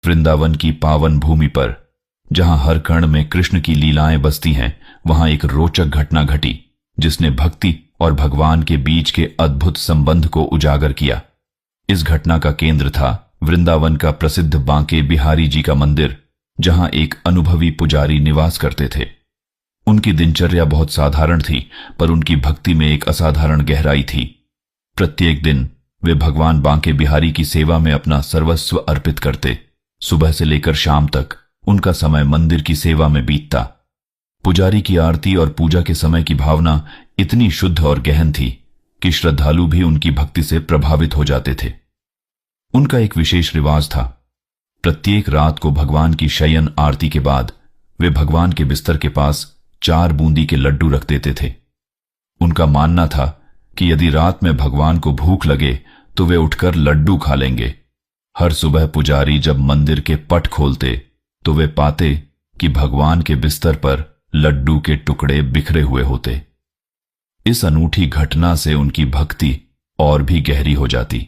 वृंदावन की पावन भूमि पर, जहां हर कण में कृष्ण की लीलाएं बसती हैं, वहां एक रोचक घटना घटी जिसने भक्ति और भगवान के बीच के अद्भुत संबंध को उजागर किया। इस घटना का केंद्र था वृंदावन का प्रसिद्ध बांके बिहारी जी का मंदिर, जहां एक अनुभवी पुजारी निवास करते थे। उनकी दिनचर्या बहुत साधारण थी, पर उनकी भक्ति में एक असाधारण गहराई थी। प्रत्येक दिन वे भगवान बांके बिहारी की सेवा में अपना सर्वस्व अर्पित करते। सुबह से लेकर शाम तक उनका समय मंदिर की सेवा में बीतता। पुजारी की आरती और पूजा के समय की भावना इतनी शुद्ध और गहन थी कि श्रद्धालु भी उनकी भक्ति से प्रभावित हो जाते थे। उनका एक विशेष रिवाज था। प्रत्येक रात को भगवान की शयन आरती के बाद वे भगवान के बिस्तर के पास 4 बूंदी के लड्डू रख देते थे। उनका मानना था कि यदि रात में भगवान को भूख लगे तो वे उठकर लड्डू खा लेंगे। हर सुबह पुजारी जब मंदिर के पट खोलते तो वे पाते कि भगवान के बिस्तर पर लड्डू के टुकड़े बिखरे हुए होते। इस अनूठी घटना से उनकी भक्ति और भी गहरी हो जाती।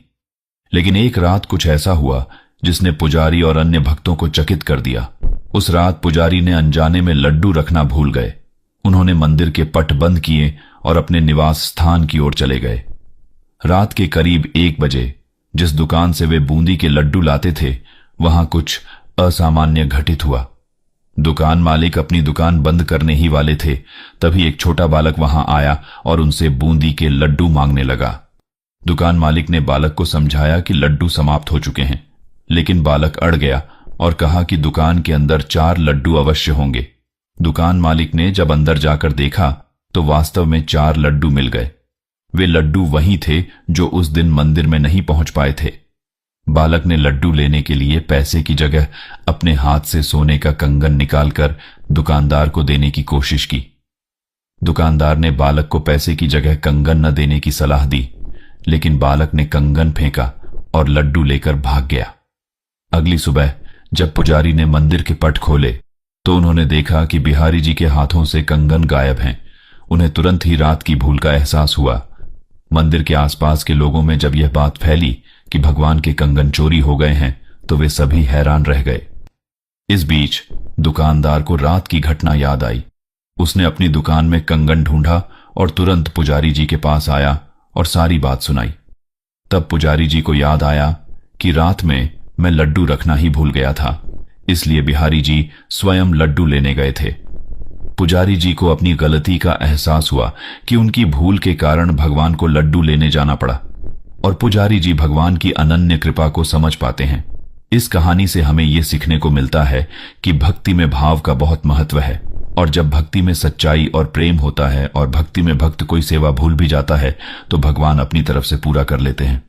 लेकिन एक रात कुछ ऐसा हुआ जिसने पुजारी और अन्य भक्तों को चकित कर दिया। उस रात पुजारी ने अनजाने में लड्डू रखना भूल गए। उन्होंने मंदिर के पट बंद किए और अपने निवास स्थान की ओर चले गए। रात के करीब 1 बजे जिस दुकान से वे बूंदी के लड्डू लाते थे, वहां कुछ असामान्य घटित हुआ। दुकान मालिक अपनी दुकान बंद करने ही वाले थे, तभी एक छोटा बालक वहां आया और उनसे बूंदी के लड्डू मांगने लगा। दुकान मालिक ने बालक को समझाया कि लड्डू समाप्त हो चुके हैं, लेकिन बालक अड़ गया और कहा कि दुकान के अंदर 4 लड्डू अवश्य होंगे। दुकान मालिक ने जब अंदर जाकर देखा तो वास्तव में 4 लड्डू मिल गए। वे लड्डू वही थे जो उस दिन मंदिर में नहीं पहुंच पाए थे। बालक ने लड्डू लेने के लिए पैसे की जगह अपने हाथ से सोने का कंगन निकालकर दुकानदार को देने की कोशिश की। दुकानदार ने बालक को पैसे की जगह कंगन न देने की सलाह दी, लेकिन बालक ने कंगन फेंका और लड्डू लेकर भाग गया। अगली सुबह जब पुजारी ने मंदिर के पट खोले तो उन्होंने देखा कि बिहारी जी के हाथों से कंगन गायब हैं। उन्हें तुरंत ही रात की भूल का एहसास हुआ। मंदिर के आसपास के लोगों में जब यह बात फैली कि भगवान के कंगन चोरी हो गए हैं, तो वे सभी हैरान रह गए। इस बीच दुकानदार को रात की घटना याद आई। उसने अपनी दुकान में कंगन ढूंढा और तुरंत पुजारी जी के पास आया और सारी बात सुनाई। तब पुजारी जी को याद आया कि रात में मैं लड्डू रखना ही भूल गया था, इसलिए बिहारी जी स्वयं लड्डू लेने गए थे। पुजारी जी को अपनी गलती का एहसास हुआ कि उनकी भूल के कारण भगवान को लड्डू लेने जाना पड़ा, और पुजारी जी भगवान की अनन्य कृपा को समझ पाते हैं। इस कहानी से हमें यह सीखने को मिलता है कि भक्ति में भाव का बहुत महत्व है, और जब भक्ति में सच्चाई और प्रेम होता है और भक्ति में भक्त कोई सेवा भूल भी जाता है तो भगवान अपनी तरफ से पूरा कर लेते हैं।